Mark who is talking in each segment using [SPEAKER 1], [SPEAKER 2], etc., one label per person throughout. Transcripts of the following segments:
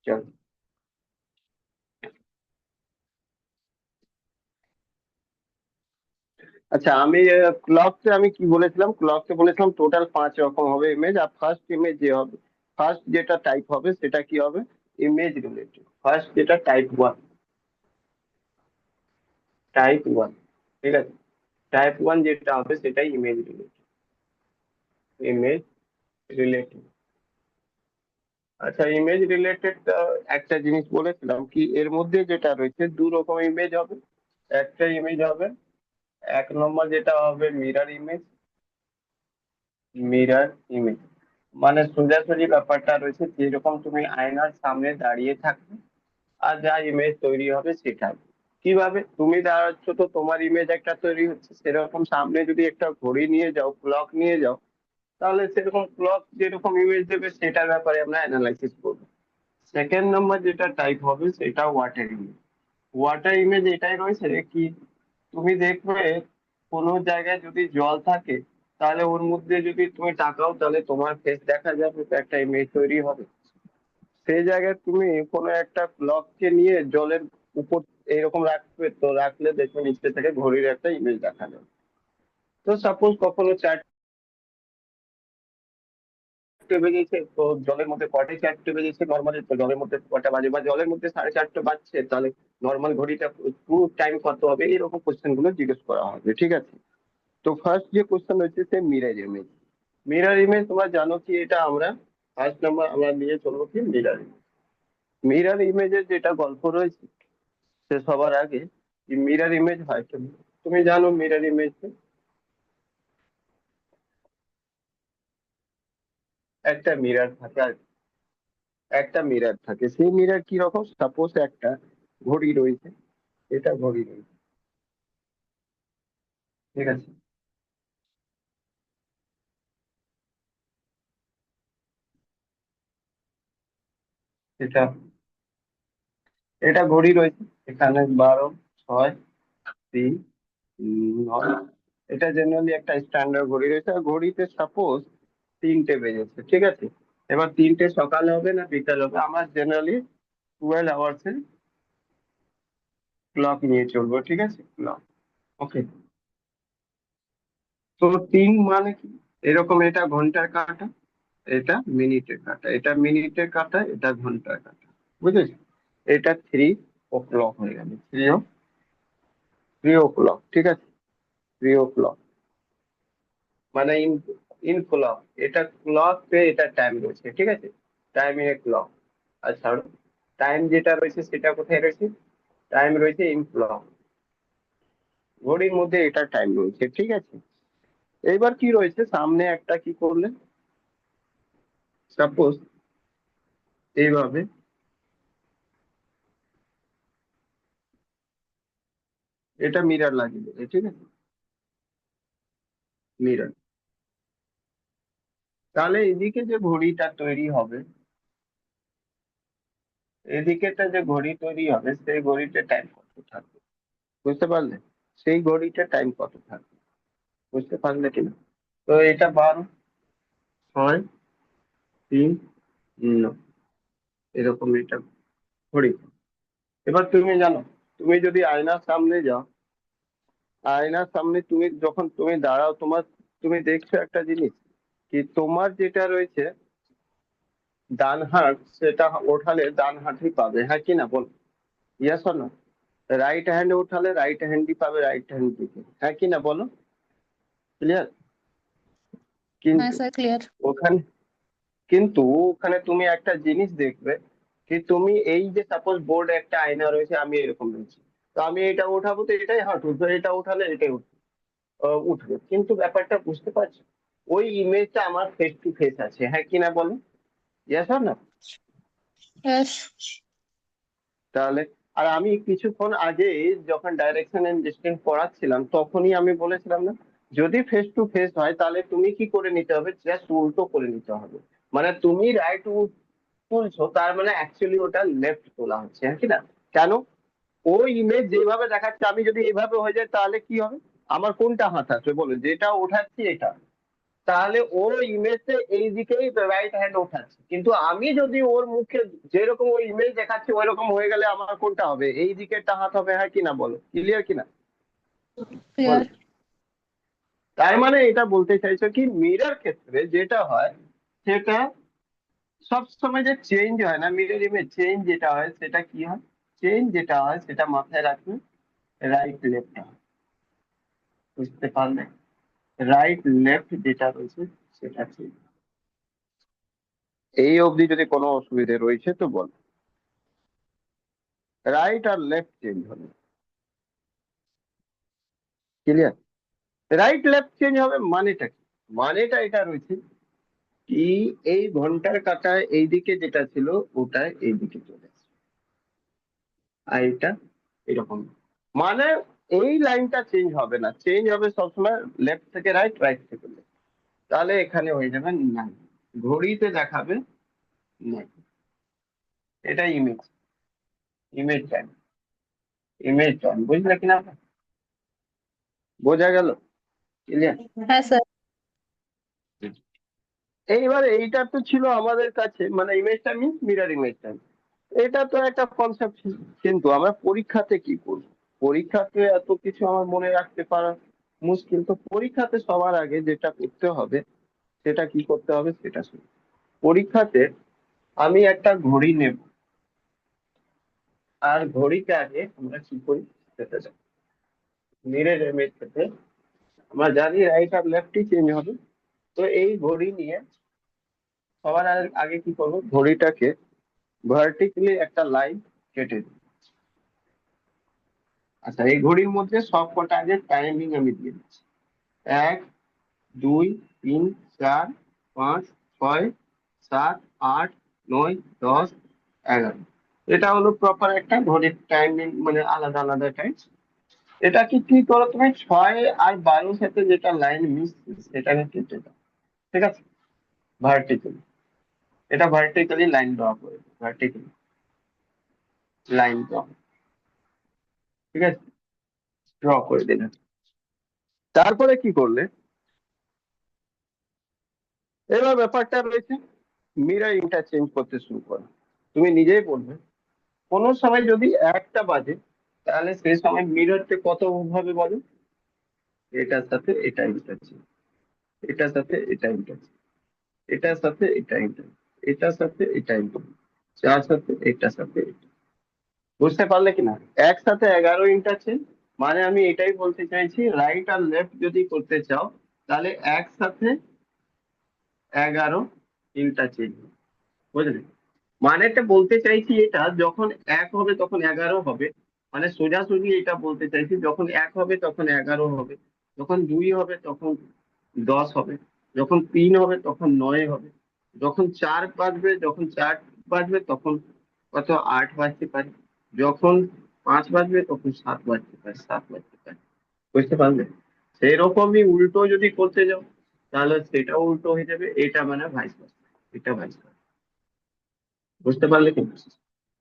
[SPEAKER 1] চল। আচ্ছা, আমি ক্লককে আমি কি বলেছিলাম, ক্লককে বলেছিলাম টোটাল 5 রকম হবে ইমেজ। আর ফার্স্ট ইমেজ যে হবে, ফার্স্ট যেটা টাইপ হবে সেটা কি হবে? Image related. ফার্স্ট যেটা টাইপ 1, টাইপ 1, ঠিক আছে। টাইপ 1 যেটা হবে সেটাই ইমেজ রিলেটেড। Image related. আচ্ছা, ইমেজ রিলেটেড একটা জিনিস বলেছিলাম কি, এর মধ্যে যেটা রয়েছে 2 রকম ইমেজ হবে। একটা ইমেজ হবে, 1 নম্বর যেটা হবে মিরর ইমেজ। মিরর ইমেজ মানে সোজাসুজি ব্যাপারটা রয়েছে, যেরকম তুমি আয়নার সামনে দাঁড়িয়ে থাকবে আর যা ইমেজ তৈরি হবে সেটাই। কিভাবে তুমি দাঁড়াচ্ছ, তো তোমার ইমেজ একটা তৈরি হচ্ছে, সেরকম সামনে যদি একটা ঘড়ি নিয়ে যাও, ক্লক নিয়ে যাও, তাহলে সেরকম ক্লক যেরকম ইমেজ দেবে সেটার ব্যাপারে আমরা অ্যানালাইসিস করবো। সেকেন্ড নম্বর যেটা টাইপ হবে সেটা ওয়াটার ইমেজ। ওয়াটার ইমেজ এটাই রয়েছে কি, তুমি দেখবে কোনো জায়গায় যদি জল থাকে, তাহলে ওর মধ্যে যদি তুমি তাকাও তাহলে তোমার ফেস দেখা যাবে, তো একটা ইমেজ তৈরি হবে। সেই জায়গায় তুমি কোনো একটা ক্লককে নিয়ে জলের উপর এইরকম রাখবে, তো রাখলে দেখবে নিচে থেকে ঘড়ির একটা ইমেজ দেখা যাবে। তো সাপোজ কখনো 4টে বেজেছে, তো জলের মধ্যে কটায় 4টে বেজেছে নর্মালি, তো জলের মধ্যে কটা বাজে, বা জলের মধ্যে 4:30 বাজছে, তাহলে নর্মাল ঘড়িটা পুরো টাইম কত হবে, এরকম কোশ্চেন গুলো জিজ্ঞেস করা হবে, ঠিক আছে। তো ফার্স্ট যে কোশ্চেন হচ্ছে সে মিরর ইমেজ। মিরর ইমেজ তোমরা জানো কি, এটা আমরা ফার্স্ট নাম্বার আমরা নিয়ে চলবো কি মিরর ইমেজ। মিরর ইমেজের যেটা গল্প রয়েছে, সে সবার আগে মিরর ইমেজ হয় কি, তুমি জানো মিরর ইমেজ একটা মিরর থাকে, আর একটা মিরর থাকে। সেই মিরর কি রকম, সাপোজ একটা ঘড়ি রয়েছে, এটা ঘড়ি রয়েছে, ঠিক আছে। এটা এটা ঘড়ি রয়েছে, এখানে 12, 6, 3, 9। এটা জেনারেলি একটা স্ট্যান্ডার্ড ঘড়ি রয়েছে, আর ঘড়িতে সাপোজ 3টে বেজেছে, ঠিক আছে। এবার 3টে সকাল হবে না বিকাল হবে, আমার জেনারেলি 12 আওয়ার্স এর ক্লক নিয়ে চলবো, ঠিক আছে, ক্লক। ওকে। তো 3 মানে কি, এরকম এটা ঘন্টার কাঁটা, এটা মিনিটের কাঁটা, এটা মিনিটের কাঁটা, এটা ঘন্টার কাঁটা, বুঝেছ। এটা 3 o'clock হয়ে গেল, 3 o'clock, ঠিক আছে। 3 o'clock মানে ইন ইন ক্লক, এটা ক্লক পে এটা টাইম রয়েছে, ঠিক আছে। Time in a clock. আচ্ছা, টাইম যেটা রয়েছে সেটা কোথায় রয়েছে? টাইম রয়েছে ইন ক্লক, ঘড়ির মধ্যে এটা টাইম রয়েছে, ঠিক আছে। এইবার কি রয়েছে সামনে একটা কি করলে, সাপোজ এইভাবে এটা মিরর লাগিয়ে দেবে, ঠিক আছে, মিরর। তাহলে এদিকে যে ঘড়িটা তৈরি হবে, এদিকেটা যে ঘড়ি তৈরি হবে সেই ঘড়িতে টাইম কত থাকবে, বুঝতে পারলে? সেই ঘড়িতে টাইম কত থাকবে, বুঝতে পারলে কিনা? তো এটা 12, 6, 3, 9, এরকম এটা ঘড়ি। এবার তুমি জানো, তুমি যদি আয়নার সামনে যাও, আয়নার সামনে তুমি যখন তুমি দাঁড়াও, তুমি দেখছো একটা জিনিস কি, তোমার যেটা রয়েছে ডান হাত, সেটা ওঠালে ডান হাতই পাবে, হ্যাঁ কি না বল? Yes or no? রাইট হ্যান্ডে উঠালে রাইট হ্যান্ডই পাবে, রাইট হ্যান্ড দিকে, হ্যাঁ কি না বলো? ক্লিয়ার?
[SPEAKER 2] হ্যাঁ
[SPEAKER 1] কিন্তু
[SPEAKER 2] স্যার, ক্লিয়ার।
[SPEAKER 1] ওখানে কিন্তু ওখানে তুমি একটা জিনিস দেখবে কি, তুমি এই যে সাপোজ বোর্ডে একটা আয়না রয়েছে, আমি এরকম রয়েছি, তো আমি এটা উঠাবো তো এটাই হাঁটু, তো এটা উঠালে এটাই উঠবে, কিন্তু ব্যাপারটা বুঝতে পারছো, ওই ইমেজটা আমার ফেস টু ফেস আছে, হ্যাঁ কি না বলো? ইয়েস আর না?
[SPEAKER 2] ইয়েস।
[SPEAKER 1] তাহলে আর আমি কিছুক্ষণ আগে যখন ডাইরেকশন এন্ড ডিস্টেন্স পড়াচ্ছিলাম, তখনই আমি বলেছিলাম না, যদি ফেস টু ফেস হয় তাহলে তুমি কি করে নিতে হবে, জাস্ট উল্টো করে নিতে হবে। মানে তুমি রাইট তুলছো, তার মানে অ্যাকচুয়ালি ওটা লেফট তোলা হচ্ছে, হ্যাঁ কি না? কেন? ওই ইমেজ যেভাবে দেখাচ্ছে, আমি যদি এইভাবে হয়ে যায় তাহলে কি হবে, আমার কোনটা হাত আছে বলো, যেটা ওঠাচ্ছি এটা, তাহলে ও ইমেজে এই দিকেই রাইট হ্যান্ড ওঠাচ্ছে, কিন্তু আমি যদি ওর মুখে যেরকম ওই ইমেজ দেখাচ্ছি ওই রকম হয়ে গেলে আমার কোনটা হবে, এই দিকেরটা হাত হবে, হ্যাঁ কিনা বলো, ক্লিয়ার কিনা বলো।
[SPEAKER 2] clear.
[SPEAKER 1] তার মানে এটা বলতে চাইছো কি মিরর ক্ষেত্রে যেটা হয় সেটা সব সময় যে চেঞ্জ হয় না, মিরর ইমেজ চেঞ্জ যেটা হয় সেটা কি হয়, চেঞ্জ যেটা হয় সেটা মাথায় রাখবে রাইট লেফট হয়, বুঝতে পারলে, রাইট লেফট যেটা রয়েছে সেটা চেঞ্জ। এই অবধি যদি কোনো অসুবিধে রয়েছে তো বল। রাইট আর লেফট চেঞ্জ হবে, ক্লিয়ার। রাইট লেফট চেঞ্জ হবে মানেটা কি, মানেটা এটা রয়েছে কি এই ঘন্টার কাঁটায় এইদিকে যেটা ছিল ওটা এইদিকে চলে আসে, আর এটা এরকম, মানে এই লাইনটা চেঞ্জ হবে না, চেঞ্জ হবে সবসময় লেফট থেকে রাইট, রাইট থেকে লেফট। তাহলে এখানে হয়ে যাবে নাই, ঘড়িতে দেখাবে নাই। এটা image, image time, image time, বুঝলে কিনা, বোঝা গেল, ক্লিয়ার।
[SPEAKER 2] হ্যাঁ স্যার।
[SPEAKER 1] এইবার এইটা তো ছিল আমাদের কাছে, মানে ইমেজটা মিন্স মিরর ইমেজটা, এটা তো একটা কনসেপ্ট ছিল, কিন্তু আমরা পরীক্ষাতে কি করব, পরীক্ষাতে এত কিছু আমার মনে রাখতে পারা মুশকিল, তো পরীক্ষাতে সবার আগে যেটা করতে হবে সেটা কি করতে হবে সেটা শুনি। পরীক্ষাতে আমি একটা ঘড়ি নেব, আর ঘড়িকে আগে আমরা কি করি সেটা জানি, মিরর ইমেজ থেকে আমরা জানি রাইট আর লেফটই চেঞ্জ হবে। তো এই ঘড়ি নিয়ে সবার আগে কি করবো, ঘড়িটাকে ভার্টিক্যালি একটা লাইন কেটে দিই। আচ্ছা, এই ঘড়ির মধ্যে সব কটা আগে টাইমিং আমি দিয়ে দিচ্ছি, 1 2 3 4 5 6 7 8 9 10 11। এটা হলো প্রপার একটা ঘড়ির টাইমিং, মানে আলাদা আলাদা টাইম। এটা কি কি করো তুমি, 6 আর 12 সাথে যেটা লাইন মিস সেটাকে কেটে দাও, ঠিক আছে, ভার্টিক্যালি, এটা ভার্টিক্যালি লাইন ড্র করে, ভার্টিক্যালি লাইন ড্র, ঠিক আছে, ড্র করে দিলেন। তারপরে কি করলে, এবার ব্যাপারটা রয়েছে মিরর ইন্টারচেঞ্জ করতে শুরু করো। তুমি নিজেই বলবে কোনো সময় যদি 1টা বাজে তাহলে সেই সময় মিররতে কত ভাবে বলো, এটার সাথে এটা ইন্টারচেঞ্জ, এটার সাথে এটা ইন্টারচেঞ্জ, এটার সাথে এটা ইন্টারচেঞ্জ, এটার সাথে এটা ইন্টারচেঞ্জ, যার সাথে এটার সাথে এটা, বুঝতে পারলে কিনা, একসাথে 11 ইন্টারচেঞ্জ। মানে আমি এটাই বলতে চাইছি রাইট আর লেফট যদি করতে চাও তাহলে একসাথে 11 ইন্টারচেঞ্জ, বুঝলে, মানেটা বলতে চাইছি এটা যখন 1 হবে তখন 11 হবে, মানে সোজাসুজি এটা বলতে চাইছি যখন 1 হবে তখন 11 হবে, যখন 2 হবে তখন 10 হবে, যখন 3 হবে তখন 9 হবে, যখন 4 বাজবে, যখন 4 বাজবে তখন কত 8 বাজতে পারে, যখন 5 বাজবে তখন 7 বাজতে পারে, 7 বাজতে পারে, বুঝতে পারলে। সেই রকমই উল্টো যদি করতে যাও তাহলে সেটা উল্টো হয়ে যাবে, এটা মানে ভাইস ভার্সা, এটা ভাইস ভার্সা, বুঝতে পারলে কি,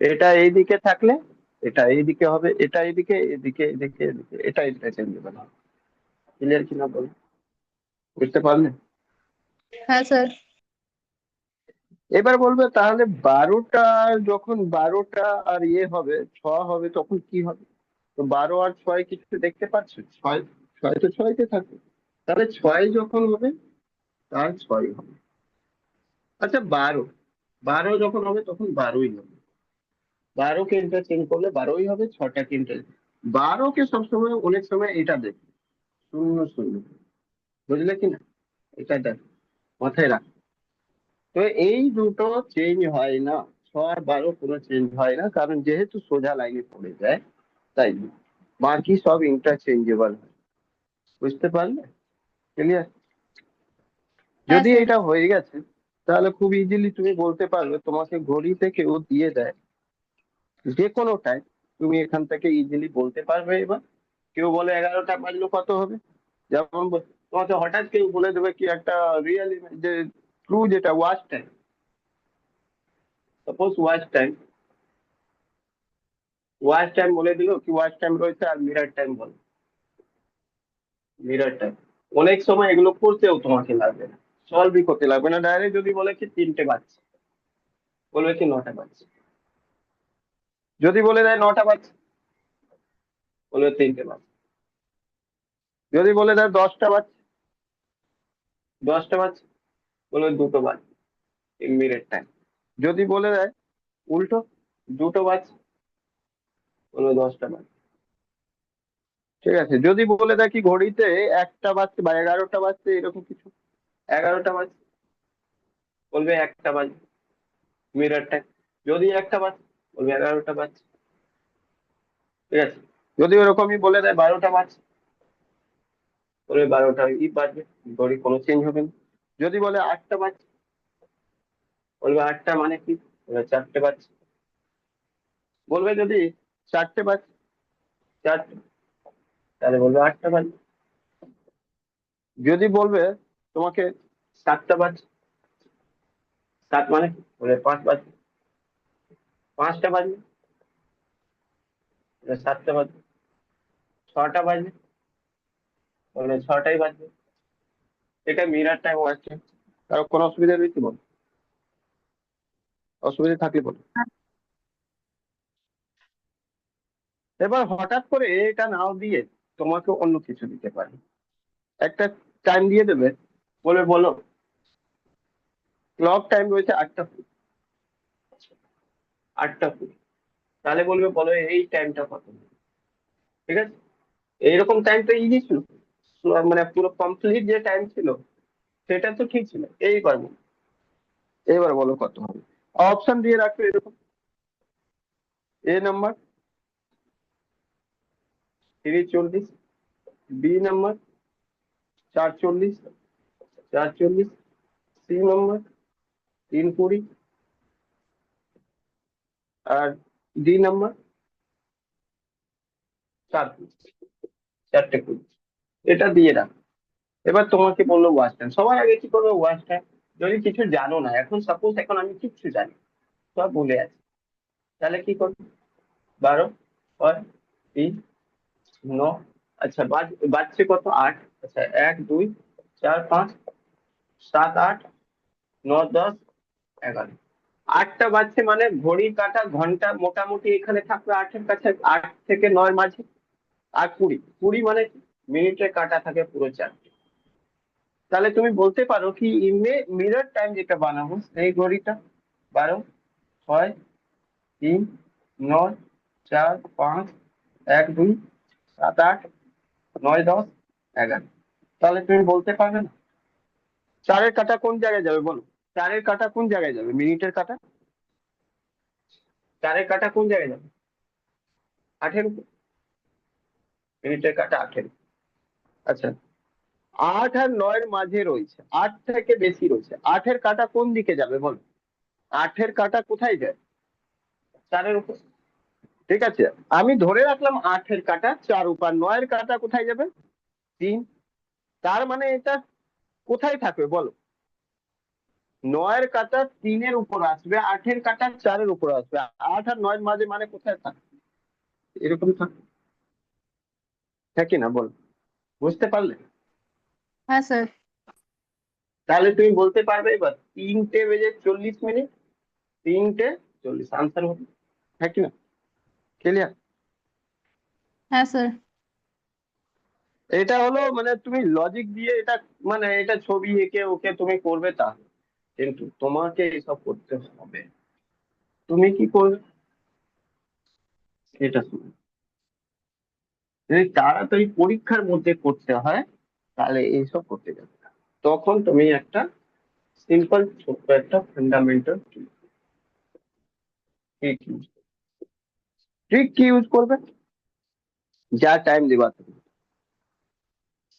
[SPEAKER 1] এটা এইদিকে থাকলে এটা এইদিকে হবে, এটা এইদিকে, এদিকে এদিকে এদিকে, এটা ইন্টারচেঞ্জেবল হবে, ক্লিয়ার কিনা বলো, বুঝতে পারলে।
[SPEAKER 2] হ্যাঁ স্যার।
[SPEAKER 1] এবার বলবে তাহলে 12টা, যখন 12টা আর হবে 6 হবে তখন কি হবে, তো 12 আর 6 কিছু দেখতে পাচ্ছ, 6, 6 তো 6তে থাকবে, তাহলে 6 যখন হবে তার 6 হবে। আচ্ছা 12, 12 যখন হবে তখন 12ই হবে, 12কে ইন্টারচেঞ্জ করলে 12ই হবে, 6টাকে ইন্টারচেঞ্জ, 12কে সবসময় অনেক সময় এটা দেখবে 0 0, বুঝলে কিনা, এটা দেখ, মাথায় রাখ। তো এই দুটো চেঞ্জ হয় না, 6 আর 12 কোনো চেঞ্জ হয় না, কারণ যেহেতু সোজা লাইনে পড়ে যায় তাই বাকি সব ইন্টারচেঞ্জেবল হয়, বুঝতে পারলে, ক্লিয়ার।
[SPEAKER 2] হ্যাঁ
[SPEAKER 1] যদি
[SPEAKER 2] স্যার।
[SPEAKER 1] এটা হয়ে গেছে তাহলে খুব ইজিলি তুমি বলতে পারবে, তোমাকে ঘড়িতে কেউ দিয়ে দেয় যে কোনো টাইম, তুমি এখান থেকে ইজিলি বলতে পারবে। এবার কেউ বলে 11টা বাজলো কত হবে, যেমন তোমাকে হঠাৎ কেউ বলে দেবে কি একটা রিয়েল যে ট্রু যেটা watch time, suppose watch time বলে দিল কি ওয়াচ টাইম রয়েছে আর মিরর টাইম বলো, মিরর টাইম, অনেক সময় এগুলো করতেও তোমাকে লাগবে না, সলভই করতে লাগবে না, ডাইরেক্ট যদি বলে কি 3টে বাজছে, বলবে কি 9টা বাজছে। যদি বলে দেয় 9টা বাজছে, বলবে 3টে বাজছে। যদি বলে দেয় 10টা বাজছে, 10টা বাজছে, বলবে 2টো বাজছে, ইমিডিয়েট টাইম। যদি বলে দেয় উল্টো, 2টো বাজছে, বলবে 10টা বাজছে। ঠিক আছে, যদি বলে দেয় কি ঘড়িতে 1টা বাজছে বা 11টা বাজছে এরকম কিছু, 11টা বাজছে, বলবে 1টা বাজছে, মিরর টাইম। যদি 1টা বাজছে, বলবে 11টা বাজছে। ঠিক আছে, যদি ওরকমই বলে দেয় 12টা বাজছে, বলবে 12টা বাজবে, ঘড়ি কোনো চেঞ্জ হবে না। যদি বলে 8টা বাজছে, বলবে 8টা মানে কি, বলবে 4টে বাজছে। বলবে যদি 4টে বাজছে, 4টে, তাহলে বলবে 8টা বাজছে। যদি বলবে তোমাকে 7টা বাজছে, 7 মানে কি, বলবে 5 বাজছে। 5টা বাজবে, বলবে 7টা বাজবে। 6টা বাজবে, বলবে 6টাই বাজবে। এটা মিরার টাইম ওয়ার্ক। কারো কোনো অসুবিধা রয়েছে বল, অসুবিধা থাকলে বল। এবার হঠাৎ করে এটা নাও দিয়ে তোমাকে অন্য কিছু দিতে পারে, একটা টাইম দিয়ে দেবে, বলে বলো ক্লক টাইম রয়েছে 8টা 20, 8টা 20। তাহলে বলবে বলো এই টাইমটা কত। ঠিক আছে, এইরকম টাইম তো ইজি ছিল, মানে পুরো কমপ্লিট যে টাইম ছিল সেটা তো ঠিক ছিল। এইবার বলো, এইবার বলো কত হবে। অপশন দিয়ে রাখবে এরকম, A number 3:40, B number 4:40, 4:40, C number 3:20, আর ডি নাম্বার 4:20, 4টে 20। এটা দিয়ে রাখ। এবার তোমাকে বললো ওয়াচ টাইম, সবার আগে কি করবে ওয়াচ টাইম। যদি কিছু জানো না, এখন সাপোজ এখন আমি কিচ্ছু জানি, সব ভুলে আছি, তাহলে কি করবে, 12, 6, 3, 9, আচ্ছা বাজছে কত, 8, আচ্ছা 1, 2, 4, 5, 7, 8, 9, 10, 11। 8টা বাজছে মানে ঘড়ি কাঁটা ঘন্টা মোটামুটি এখানে থাকবে 8-এর কাছে, 8 থেকে 9 মাঝে। আর 20, 20 মানে মিনিটের কাঁটা থাকে পুরো 4টে। তাহলে তুমি বলতে পারো কি মিরর টাইম যেটা বানাবো সেই ঘড়িটা 12, 6, 3, 9, 4, 5, 1, 2, 7, 8, 9, 10, 11। তাহলে তুমি বলতে পারবে না চারের কাঁটা কোন জায়গায় যাবে বলো, চারের কাঁটা কোন জায়গায় যাবে, মিনিটের কাঁটা, চারের কাঁটা কোন জায়গায় যাবে, 8-এর উপর, মিনিটের কাঁটা 8-এর। আচ্ছা 8 আর 9-এর মাঝে রয়েছে, 8 থেকে বেশি রয়েছে, 8-এর কাঁটা কোন দিকে যাবে বলো, 8-এর কাঁটা কোথায় যায়, 4-এর উপর। ঠিক আছে, আমি ধরে রাখলাম 8-এর কাঁটা 4 উপর, 9-এর কাঁটা কোথায় যাবে, 3। তার মানে এটা কোথায় থাকবে বলো, 9-এর কাঁটা 3-এর উপর আসবে, 8-এর কাঁটা 4-এর উপর আসবে, 8 আর 9-এর মাঝে মানে কোথায় থাকবে, এরকম থাকবে। হ্যাঁ কি না বল, বুঝতে পারলে।
[SPEAKER 2] हाँ सर।
[SPEAKER 1] তাহলে তুমি বলতে পারবে এবার 3:40, 3:40 আনসার হবে। হ্যাঁ কি না, ক্লিয়ার।
[SPEAKER 2] हाँ सर।
[SPEAKER 1] এটা হলো মানে তুমি লজিক দিয়ে এটা, মানে এটা ছবি এঁকে ওকে তুমি করবে তা, কিন্তু তোমাকে এসব করতে হবে। তুমি কি করবে সেটা শুনে, যদি তাড়াতাড়ি পরীক্ষার মধ্যে করতে হয় তাহলে এইসব করতে যাবে না। তখন তুমি একটা সিম্পল ছোট্ট একটা ফান্ডামেন্টাল ট্রিক কি ইউজ করবে, যা টাইম দেওয়া থাকবে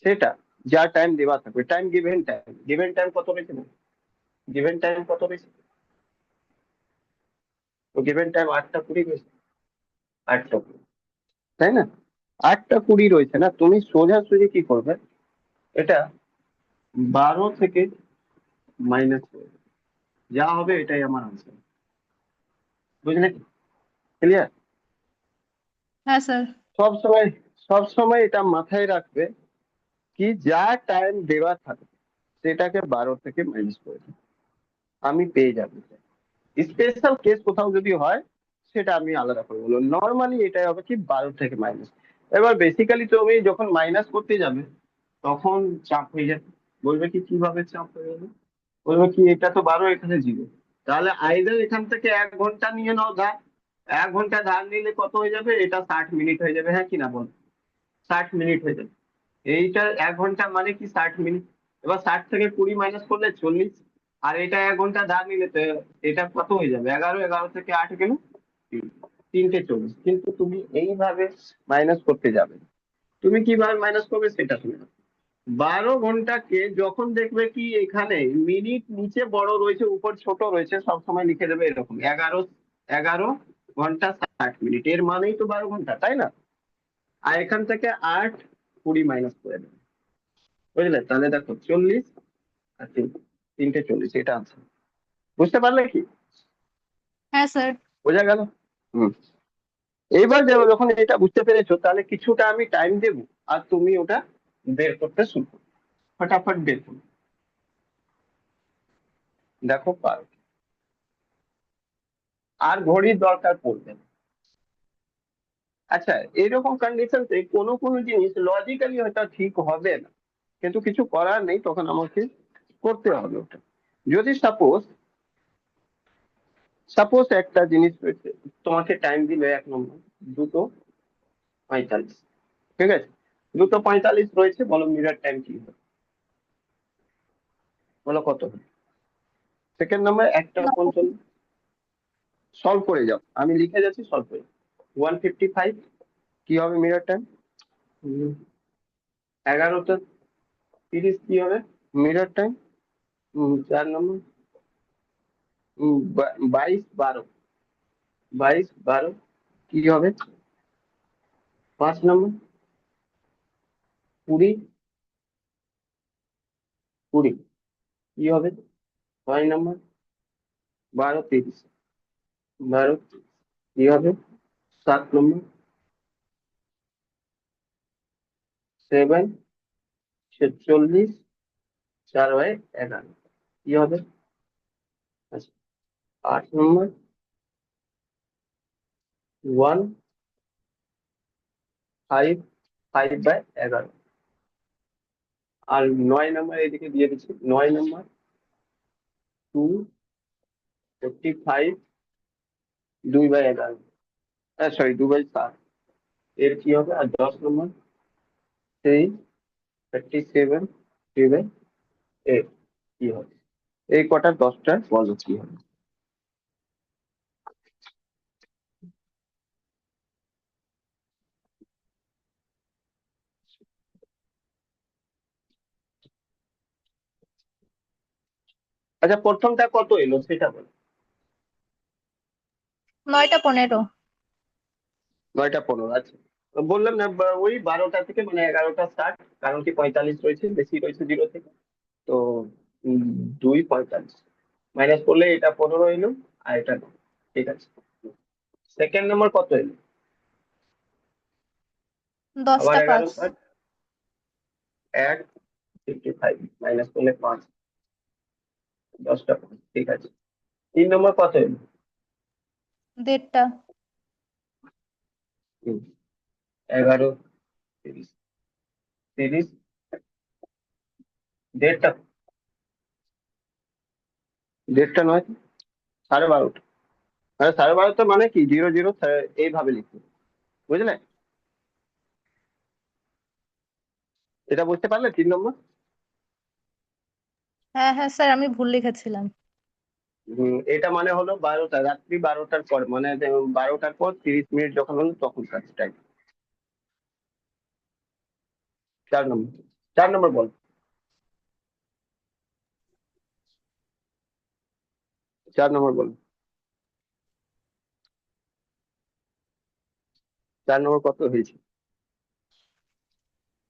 [SPEAKER 1] সেটা, যা টাইম দেওয়া থাকবে, time given time, given time কত বেশি, গিভেন টাইম কত বেশি, তো গিভেন টাইম 8টা 20 বেশি, 8টা 20, তাই না, 8টা 20 রয়েছে না, তুমি সোজাসুজি কি করবে, এটা 12 থেকে মাইনাস করবে, যা হবে এটাই আমার আনসার। বুঝলে, ক্লিয়ার।
[SPEAKER 2] हाँ सर।
[SPEAKER 1] সব সময়, সব সময় এটা মাথায় রাখবে কি যা টাইম দেওয়া থাকে সেটাকে 12 থেকে মাইনাস করে দিই, আমি পেয়ে যাবো। স্পেশাল কেস কোথাও যদি হয় সেটা আমি আলাদা করে বলবো, নর্মালি এটাই হবে কি 12 থেকে মাইনাস। এবার বেসিক্যালি তুমি যখন মাইনাস করতে যাবে তখন চাপ হয়ে যাবে, বলবে কি কিভাবে চাপ হয়ে যাবে, বলবে কি এটা তো 12 এখানে 0, তাহলে আইদার এখান থেকে 1 ঘন্টা নিয়ে নাও ধার, 1 ঘন্টা ধার নিলে কত হয়ে যাবে, এটা 60 মিনিট হয়ে যাবে, হ্যাঁ কি না বল, 60 মিনিট হয়ে যাবে। এইটা 1 ঘন্টা মানে কি 60 মিনিট। এবার 60 থেকে 20 মাইনাস করলে 40, আর এটা 1 ঘন্টা ধার নিলে তো এটা কত হয়ে যাবে, 11, 11 থেকে 8 গেল 3টে 40। কিন্তু তুমি এইভাবে মাইনাস করতে যাবে, তুমি কিভাবে মাইনাস করবে সেটা তুমি 12 ঘন্টাকে যখন দেখবে কি এখানে মিনিট নিচে বড় রয়েছে উপর ছোট রয়েছে, সবসময় লিখে দেবে এরকম 11 ঘন্টা 60 মিনিট, এর মানেই তো 12 ঘন্টা, তাই না? আর এখান থেকে 8, 20 মাইনাস করে দেবে, বুঝলে? তাহলে দেখো 40 আর 3টে 40, এটা আছে। বুঝতে পারলে কি?
[SPEAKER 2] হ্যাঁ স্যার।
[SPEAKER 1] বোঝা গেল? হুম। এইবার যখন এটা বুঝতে পেরেছো তাহলে কিছুটা আমি টাইম দেবো, আর তুমি ওটা বের করতে শুরু করো, ফটাফট বের করো, দেখো পারো। আর ঘড়ির দরকার পড়বে না। আচ্ছা, এরকম কন্ডিশনতে কোনো কোনো জিনিস লজিক্যালি হয়তো ঠিক হবে না, কিন্তু কিছু করার নেই, তখন আমাকে করতে হবে ওটা। যদি সাপোজ একটা জিনিস রয়েছে, তোমাকে টাইম দিল 1 নম্বর 2:45, ঠিক আছে? 2:45 রয়েছে, বলো মিরার টাইম কি হবে, বলো কত হবে? সেকেন্ড নাম্বার 1:45, সলভ করে যাও, আমি লিখে যাচ্ছি, সলভ করে 1:55 কি হবে মিরার টাইম? 11:30 কি হবে মিরার টাইম? 4 নম্বর 22:12, 22:12 কি হবে? 5 নম্বর 20:20 কি হবে? 6 নম্বর 12:30, 12:30 কি হবে? 7 নম্বর 7:46, 4/11 কি হবে? আচ্ছা, 8 নম্বর 1:5/11, আর 9 নম্বর এদিকে দিয়ে দিচ্ছি, 9 নম্বর 2:45, 2/11, সরি 2/7, এর কি হবে? আর 10 নম্বর 3:37, 3/8 কি হবে? এই কটা 10টা বলো কি হবে? আচ্ছা, প্রথমটা কত এলো সেটা বলো।
[SPEAKER 2] 9টা 15।
[SPEAKER 1] 9:15, আচ্ছা। তো বললাম না, ওই 12টা থেকে মানে 11টা স্টার্ট, কারণ কি 45 রয়েছে, বেশি রয়েছে 0 থেকে, তো 2:45 মাইনাস করলে এটা 15 এলো, আর এটা 9, ঠিক আছে। সেকেন্ড নাম্বার কত এলো? আবার 11
[SPEAKER 2] 10টা 5।
[SPEAKER 1] স্টার্ট, 1:55 মাইনাস করলে 5, 10টা 5, ঠিক আছে। 3 নম্বর কত এলো?
[SPEAKER 2] 1:30টা।
[SPEAKER 1] 11:30, 30, 1:30টা, 1:30টা নয়, 12:30, মানে 12:30 মানে কি 00, এইভাবে লিখবে, বুঝলে? এটা বুঝতে পারলে 3 নম্বর?
[SPEAKER 2] হ্যাঁ হ্যাঁ স্যার, আমি ভুল লিখেছিলাম।
[SPEAKER 1] এটা মানে হলো 12টা, রাত্রি 12টার পর, মানে 12টার পর 30 মিনিট যখন হলো তখন কাজ টাইম। 4 নম্বর, 4 নম্বর বল, 4 নম্বর বল, 4 নম্বর কত হয়েছে?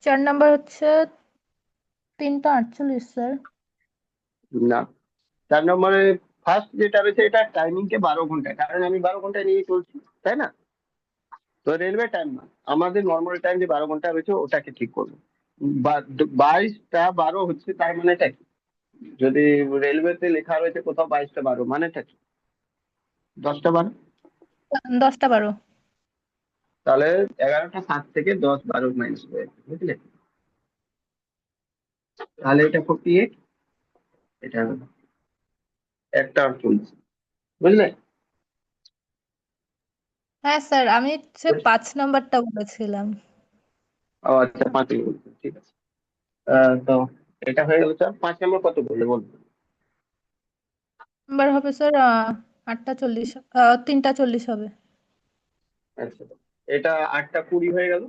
[SPEAKER 2] 4 নাম্বার হচ্ছে 3:48 স্যার।
[SPEAKER 1] না, 4 নম্বরে ফার্স্ট যেটা রয়েছে এটা টাইমিং কে 12 ঘন্টা, কারণ আমি 12 ঘন্টায় নিয়ে চলছি, তাই না? তো রেলওয়ে টাইম না, আমাদের নর্মাল টাইম যে 12 ঘন্টা রয়েছে ওটাকে ঠিক করবো। 22টা 12 হচ্ছে, তার মানেটা কি? যদি রেলওয়েতে লেখা রয়েছে কোথাও 22টা 12, মানেটা কি? 10টা 12।
[SPEAKER 2] 10টা 12।
[SPEAKER 1] তাহলে 11টা 7 থেকে 10 12 মাইনাস করে, বুঝলে? তাহলে এটা 48, এটা হলো একটা 48, বুঝলে?
[SPEAKER 2] হ্যাঁ স্যার, আমি হচ্ছে 5 নম্বরটা বলেছিলাম।
[SPEAKER 1] ও আচ্ছা, 5 বলছে, ঠিক আছে। তো এটা হয়ে গেল স্যার। 5 নম্বর কত বললে বলবো?
[SPEAKER 2] নাম্বার হবে স্যার 8টা 40, 3টা 40 হবে।
[SPEAKER 1] আচ্ছা, এটা 8টা 20 হয়ে গেল।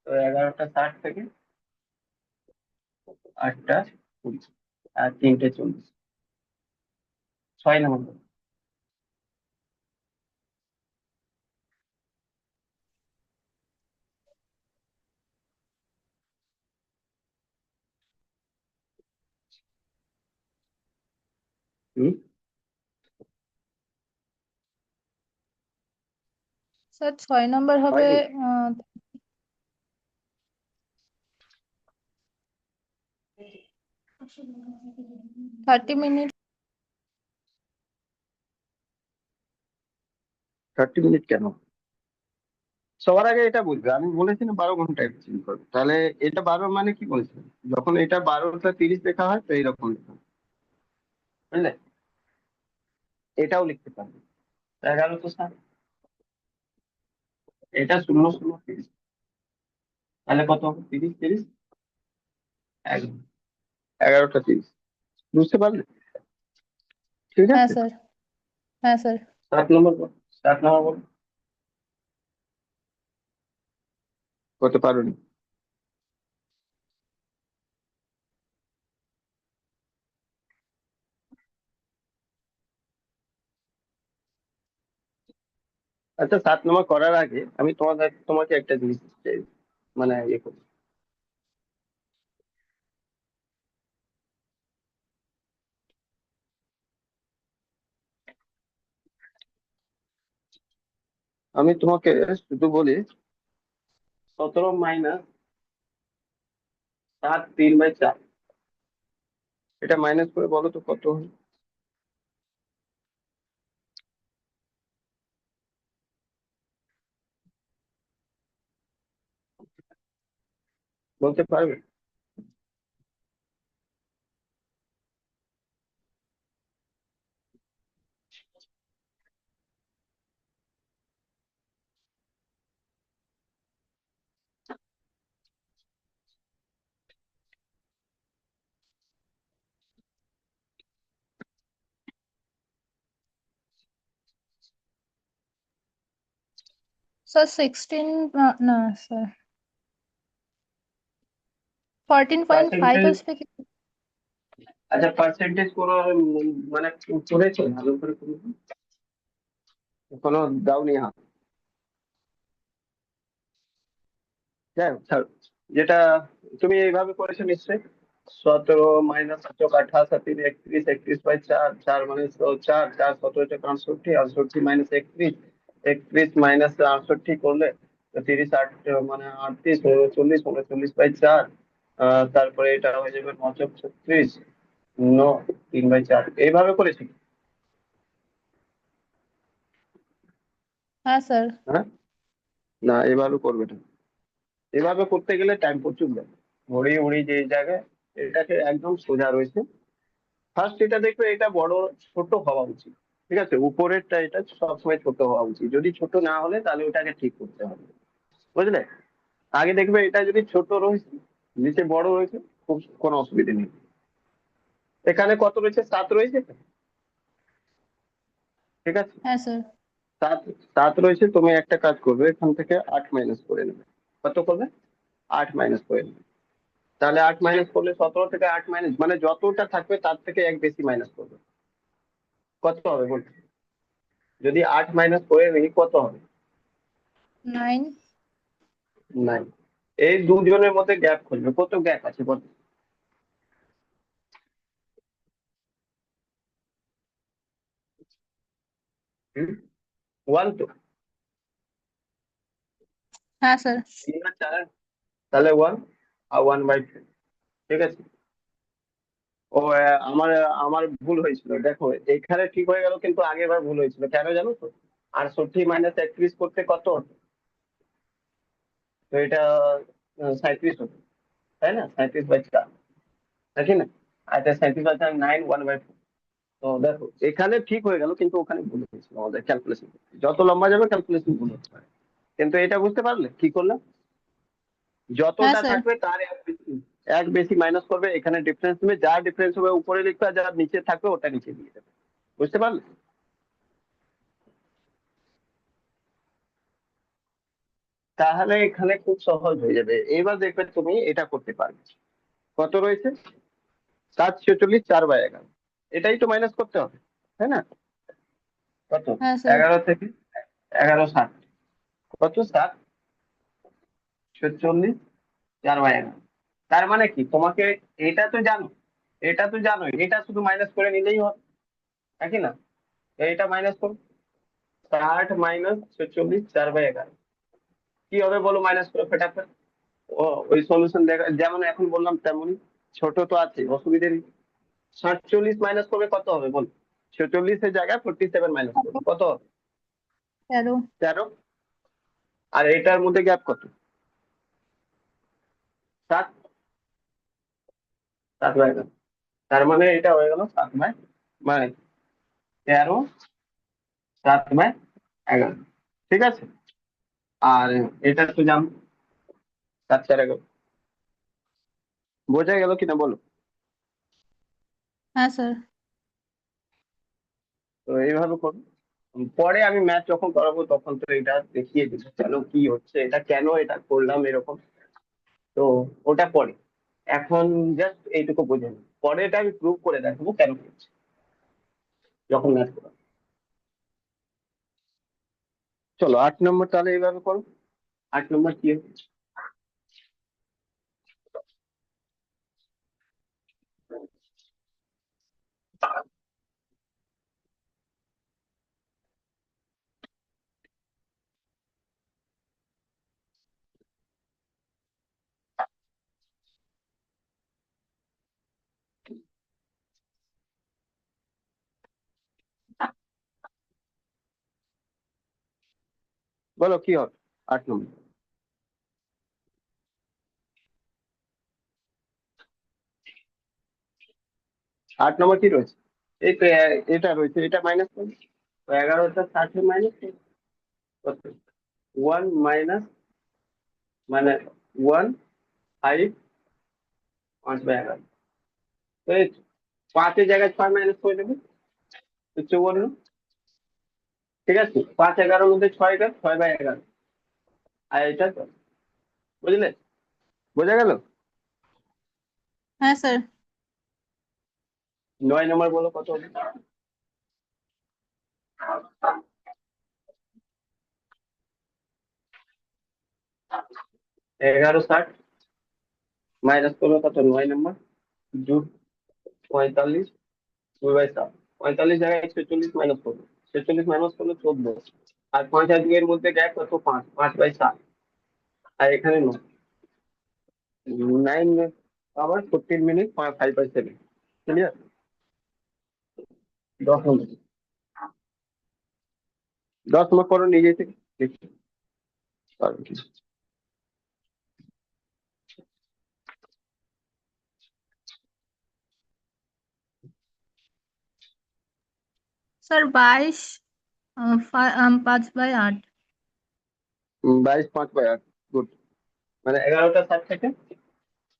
[SPEAKER 1] তো 11টা 60 থেকে 8টা 20 আর 3টে 40, 6 নম্বর। হুম।
[SPEAKER 2] স্যার 6 নম্বর হবে
[SPEAKER 1] হয়নি?
[SPEAKER 2] 30 মিনিট।
[SPEAKER 1] 30 মিনিট কেন? সবার আগে এটা বুঝবে, আমি বলেছি না 12 ঘন্টা এক্সচেঞ্জ করবে, তাহলে এটা 12 মানে কি বলেছিলাম? যখন এটা 12টা 30 লেখা হয় তো এইরকম লেখা হয়, বুঝলে? এটাও লিখতে পারবে। 11 তো স্যার, এটা 0 0 30, তাহলে কত হবে? 30 30, 11টা 30, বুঝতে পারলে? ঠিক
[SPEAKER 2] হ্যাঁ
[SPEAKER 1] আছে।
[SPEAKER 2] স্যার। হ্যাঁ স্যার।
[SPEAKER 1] 7 নম্বর বল, 7 নম্বর বল। করতে পারোনি? আচ্ছা, 7 নম্বর করার আগে আমি তোমাকে একটা জিনিস চাই, মানে ইয়ে করি। আমি তোমাকে শুধু বলি, 17 - 7 3/4, এটা মাইনাস করে বলো তো কত হয়? বলতে পারবে?
[SPEAKER 2] স্যার 16, না স্যার 14.5
[SPEAKER 1] পার্সেন্টেজ?
[SPEAKER 2] আসবে কি?
[SPEAKER 1] আচ্ছা, পার্সেন্টেজ কোনো মানে করেছো ভালো করে কোনো? কোনো দাওনি হাত? যাই হোক, ছাড়ো। যেটা তুমি এইভাবে করেছো নিশ্চয়ই, 17 - 8 = 28, 31 4, 4 4 4 17 = 68, 68 - 31, 31 - 68 করলে তো 30 8 মানে 38, 39, 39/4। তারপরে এটা হয়ে যাবে 9 × 36, 3/4, এইভাবে করেছি।
[SPEAKER 2] হ্যাঁ স্যার।
[SPEAKER 1] হ্যাঁ, না এভাবে করবে না। এভাবে করতে গেলে টাইম প্রচুর লাগে, ঘড়ি উড়ি যে জায়গায়, এটাকে একদম সোজা রয়েছে। ফার্স্ট এটা দেখবে, এটা বড় ছোট হওয়া উচিত, ঠিক আছে? উপরেরটা এটা সবসময় ছোট হওয়া উচিত, যদি ছোট না হলে তাহলে ওটাকে ঠিক করতে হবে, বুঝলে? আগে দেখবে এটা যদি ছোট রয়েছে, নিচে বড় রয়েছে, খুব কোনো অসুবিধা নেই। এখানে কত রয়েছে? 7 রয়েছে, ঠিক আছে?
[SPEAKER 2] হ্যাঁ স্যার।
[SPEAKER 1] 7 7 রয়েছে, তুমি একটা কাজ করবে, এখান থেকে 8 মাইনাস করে নেবে। কত করবে? 8 মাইনাস করে নেবে। তাহলে 8 মাইনাস করলে 17 থেকে 8 মাইনাস মানে যতটা থাকবে তার থেকে এক বেশি মাইনাস করবে। কত হবে বলতে? যদি 8 মাইনাস করে নিই কত হবে?
[SPEAKER 2] 9।
[SPEAKER 1] 9। এই দুজনের মধ্যে গ্যাপ খুঁজবে, কত গ্যাপ আছে বল? 1 তো,
[SPEAKER 2] হ্যাঁ স্যার।
[SPEAKER 1] 3 আর 4, তাহলে 1। আর 1/4। ঠিক আছে। ও আমার আমার ভুল হয়েছিল, দেখো এখানে ঠিক হয়ে গেল, কিন্তু আগের ভুল হয়েছিল কেন জানো তো? 68 - 31 করতে কত হতো? তো এটা 37 হতো, তাই না? 37/4, নাকি না? আচ্ছা, 37/9 1/4। তো দেখো এখানে ঠিক হয়ে গেল, কিন্তু ওখানে ভুল হয়েছিল আমাদের ক্যালকুলেশন। যত লম্বা যাবে ক্যালকুলেশন ভুল হতে পারে, কিন্তু এটা বুঝতে পারলে কি করলাম?
[SPEAKER 2] হ্যাঁ
[SPEAKER 1] যতটা
[SPEAKER 2] স্যার।
[SPEAKER 1] থাকবে তার এক বেশি মাইনাস করবে, এখানে ডিফারেন্স নেবে, যা ডিফারেন্স হবে উপরে লিখবে, আর যা নিচে থাকবে ওটা নিচে দিয়ে দেবে। বুঝতে পারলে? তাহলে এখানে খুব সহজ হয়ে যাবে, এবার দেখবে তুমি এটা করতে পারবে। কত রয়েছে? 7 46 4/11, এটাই তো মাইনাস করতে হবে, তাই না? কত?
[SPEAKER 2] হ্যাঁ স্যার।
[SPEAKER 1] 11 থেকে 11 ষাট, কত? 7 46 4/11। তার মানে কি তোমাকে, এটা তো জানো, এটা তো জানো, এটা শুধু মাইনাস করে নিলেই হবে, নাকি না? এইটা মাইনাস করো, 60 - 46 4/11, কি হবে বলো? মাইনাস করে ফেটাফট। ও, ওই সলিউশন দেখা যেমন এখন বললাম তেমনই, ছোট তো আছে, অসুবিধে নেই। 47 মাইনাস করবে কত হবে বল? 46-এর জায়গায় 47 মাইনাস করবে কত হবে?
[SPEAKER 2] 13।
[SPEAKER 1] 13। আর এটার মধ্যে গ্যাপ কত? 7। 7/11। তার মানে এটা হয়ে গেল 7 মানে 13, 7/11। ঠিক আছে। আর এটা তো জানো, 7 4 11। বোঝা গেল কিনা বলো?
[SPEAKER 2] হ্যাঁ স্যার।
[SPEAKER 1] তো এইভাবে করো। পরে আমি ম্যাথ যখন করাবো তখন তো এটা দেখিয়ে দিবো কেন কি হচ্ছে, এটা কেন এটা করলাম এরকম। তো ওটা পরে, এখন জাস্ট এইটুকু বোঝে নিই, পরে এটা আমি প্রুভ করে দেখাবো কেন করছি যখন ম্যাথ করাবো। চলো 8 নম্বর তাহলে এইভাবে করো। 8 নম্বর কি হচ্ছে? বলো কি হবে? 8 নম্বর। 8 নম্বর কি রয়েছে? এই তো এটা রয়েছে, এটা মাইনাস করবে। তো 11 টা 60 মাইনাস কত? 1 মানে 1/5 5/11। তো এই 5-এর জায়গায় 6 মাইনাস করে দেবে, তো 54। ঠিক আছে, 5 11-র মধ্যে 6 গেল, 6/11। আর এটা তো, বুঝলে? বোঝা গেল?
[SPEAKER 2] হ্যাঁ স্যার।
[SPEAKER 1] 9 নম্বর বলো কত হবে? 11 60 মাইনাস করবে কত? 9 নম্বর যোগ 45 2/7। 45 জায়গায় 46 মাইনাস করবে, 46 মাইনাস করলে 14। আর 5 আর 2-এর মধ্যে গ্যাপ কত? 5, 5/7। আর এখানে 9 আবার 14 মিনিট 5/7। ক্লিয়ার? 10 নম্বর। 10 নম্বর করো নিজে থেকে, দেখি পারবে কি।
[SPEAKER 2] স্যার 22 5/8।
[SPEAKER 1] 22 5/8। গুড। মানে 11টা 60 থেকে,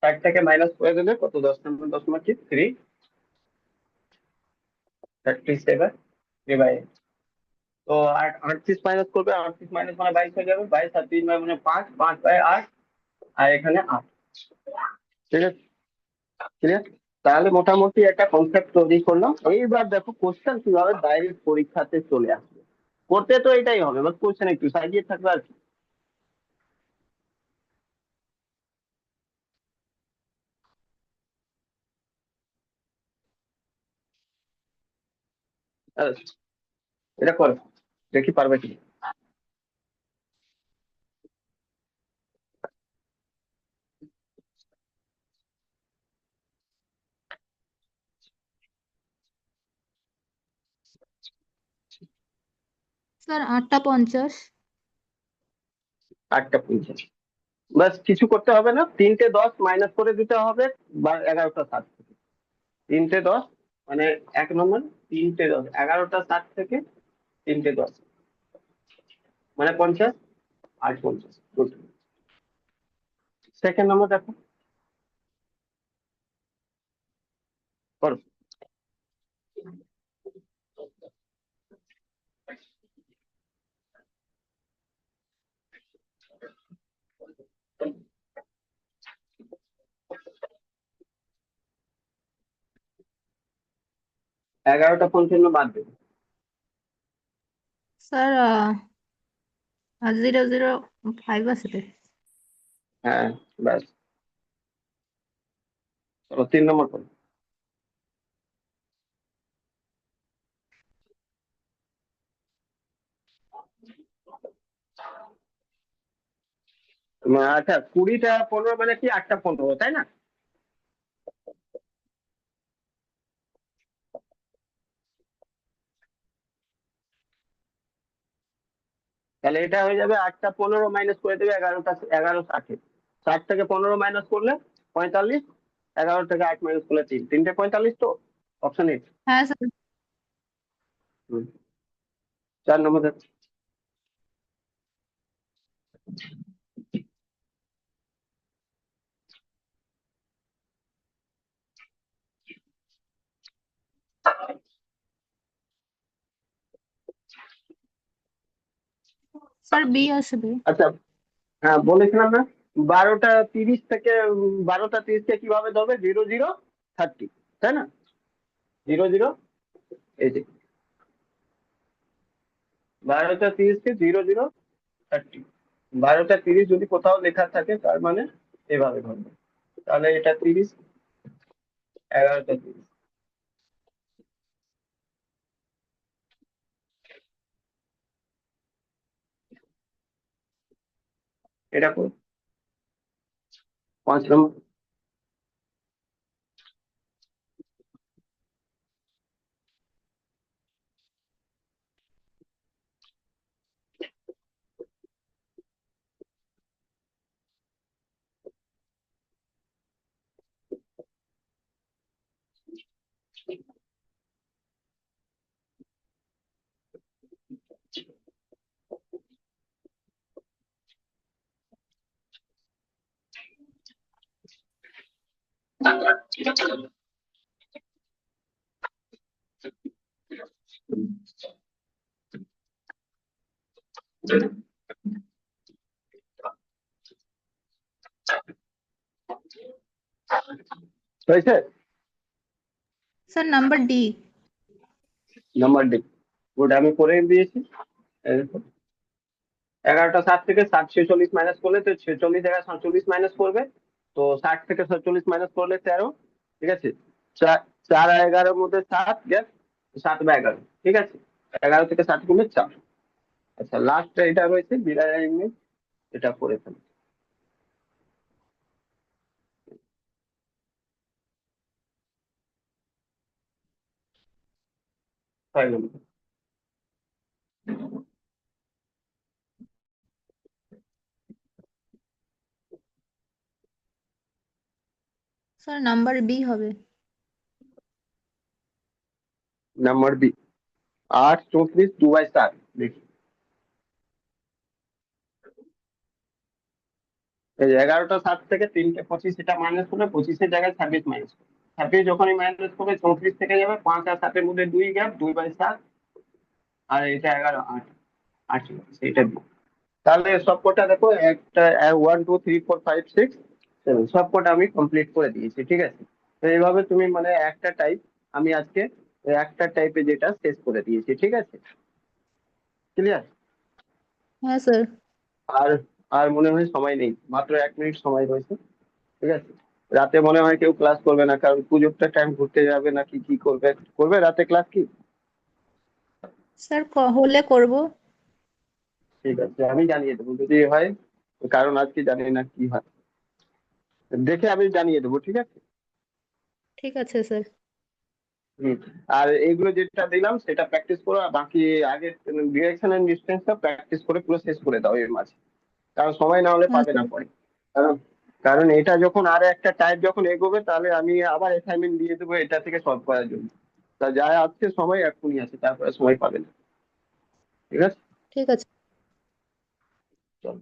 [SPEAKER 1] 60 থেকে মাইনাস করে দিলে কত? 10 নম্বর, 10 নম্বর কি 337/8। তো 38 মাইনাস করবে, 38 মাইনাস মানে 22 হয়ে যাবে, 22 আর 3 মানে 5, 5/8। আর এখানে 8। ঠিক আছে, ক্লিয়ার? তাহলে মোটামুটি একটা কনসেপ্ট তৈরি করলাম। এইবার দেখো কোশ্চেন কিভাবে ডাইরেক্ট পরীক্ষাতে চলে আসবে। করতে তো এটাই হবে, বাস কোশ্চেন একটু সাজিয়ে থাকবে আর কি। আরে, এটা করো, দেখি পারবে কি।
[SPEAKER 2] স্যার 8টা 50।
[SPEAKER 1] 8টা 50। বাস, কিছু করতে হবে না, 3টে 10 মাইনাস করে দিতে হবে 11টা 60 থেকে। 3টে 10 মানে 1 নম্বর, 3টে 10 11টা 60 থেকে 3টে 10 মানে 50, 8 50। গুড। সেকেন্ড নম্বর দেখো, করো। 11টা 55 বাদ দেবে।
[SPEAKER 2] স্যার 005 আছে রে।
[SPEAKER 1] হ্যাঁ, ব্যাস। চলো 3 নম্বর করো। আচ্ছা, 20টা 15 মানে কি 8টা 15, তাই না? তাহলে এটা হয়ে যাবে 8টা 15 মাইনাস করে দেবে 11 11 60। 60 থেকে 15 মাইনাস করলে 45। 11 থেকে 8 মাইনাস করলে 3, 3টে 45 তো। Option A.
[SPEAKER 2] হ্যাঁ স্যার।
[SPEAKER 1] 4 নম্বর দেখো।
[SPEAKER 2] স্যার বি আসবে।
[SPEAKER 1] আচ্ছা, হ্যাঁ বলেছিলাম না, 12টা 30 থেকে 12টা 30 কে কিভাবে ধরবে? 00 30, তাই না? 00, এই যে 12টা 30 কে 00 30। 12টা 30 যদি কোথাও লেখা থাকে তার মানে এভাবে ধরবে। তাহলে এটা 30, 11টা 30। এটা করো। 5 নম্বর। হয়েছে?
[SPEAKER 2] Sir number D.
[SPEAKER 1] Number D. Good, আমি করে দিয়েছি। এই দেখো, 11টা 60 থেকে 60 46 মাইনাস করলে তো 46 জায়গায় 47 মাইনাস করবে। তো 60 থেকে 47 মাইনাস করলে 13। ঠিক আছে। 4 4 আর 11-এর মধ্যে 7 গ্যাপ, 7/11। ঠিক আছে। 11 থেকে 7 কমে 4। আচ্ছা, লাস্ট এটা রয়েছে বিরাট ইংলিশ, এটা করে ফেলো। 6 নম্বর।
[SPEAKER 2] স্যার নাম্বার বি হবে।
[SPEAKER 1] Number B. 8 34 2/7 দেখি। এই 11টা 60 থেকে 3টে 25 এটা মাইনাস করলে 25-এর জায়গায় 26 মাইনাস করবে। 26 যখনই মাইনাস করবে 34 থেকে যাবে, 5 আর 7-এর মধ্যে 2 গ্যাপ, 2/7। আর এটা 11 8 8 এটা দিই। তাহলে সবকটা দেখো, একটা 1 2 3 4 5 6 7 সবকটা আমি কমপ্লিট করে দিয়েছি। ঠিক আছে। তো এইভাবে তুমি মানে একটা টাইপ, আমি আজকে একটা টাইপে যেটা শেষ করে দিয়েছি। ঠিক আছে, ক্লিয়ার?
[SPEAKER 2] হ্যাঁ স্যার।
[SPEAKER 1] আর আর মনে হয় সময় নেই, মাত্র 1 মিনিট সময় রয়েছে। ঠিক আছে। রাতে মনে হয় কেউ ক্লাস করবে না, কারণ পুজোরটা টাইম ঘুরতে যাবে নাকি কি করবে? করবে রাতে ক্লাস কি?
[SPEAKER 2] স্যার হলে করব।
[SPEAKER 1] ঠিক আছে, আমি জানিয়ে দেবো যদি হয়, কারণ আজকে জানি না কি হয়, দেখে আমি জানিয়ে দেবো। ঠিক আছে।
[SPEAKER 2] ঠিক আছে স্যার।
[SPEAKER 1] হুম। আর এগুলো যেটা দিলাম সেটা প্র্যাকটিস করো, আর বাকি আগের ডিরেকশন এন্ড ডিস্টেন্সটা প্র্যাকটিস করে পুরো শেষ করে দাও এর মাঝে, কারণ সময় না হলে পাবে
[SPEAKER 2] আচ্ছা
[SPEAKER 1] না পরে। কারণ কারণ এটা যখন আর একটা টাইপ যখন এগোবে তাহলে আমি আবার অ্যাসাইনমেন্ট দিয়ে দেবো এটা থেকে সলভ করার জন্য। তা যা আছে সময় এক্ষুনি আছে, তারপরে সময় পাবে না। ঠিক আছে।
[SPEAKER 2] ঠিক আছে।
[SPEAKER 1] চল।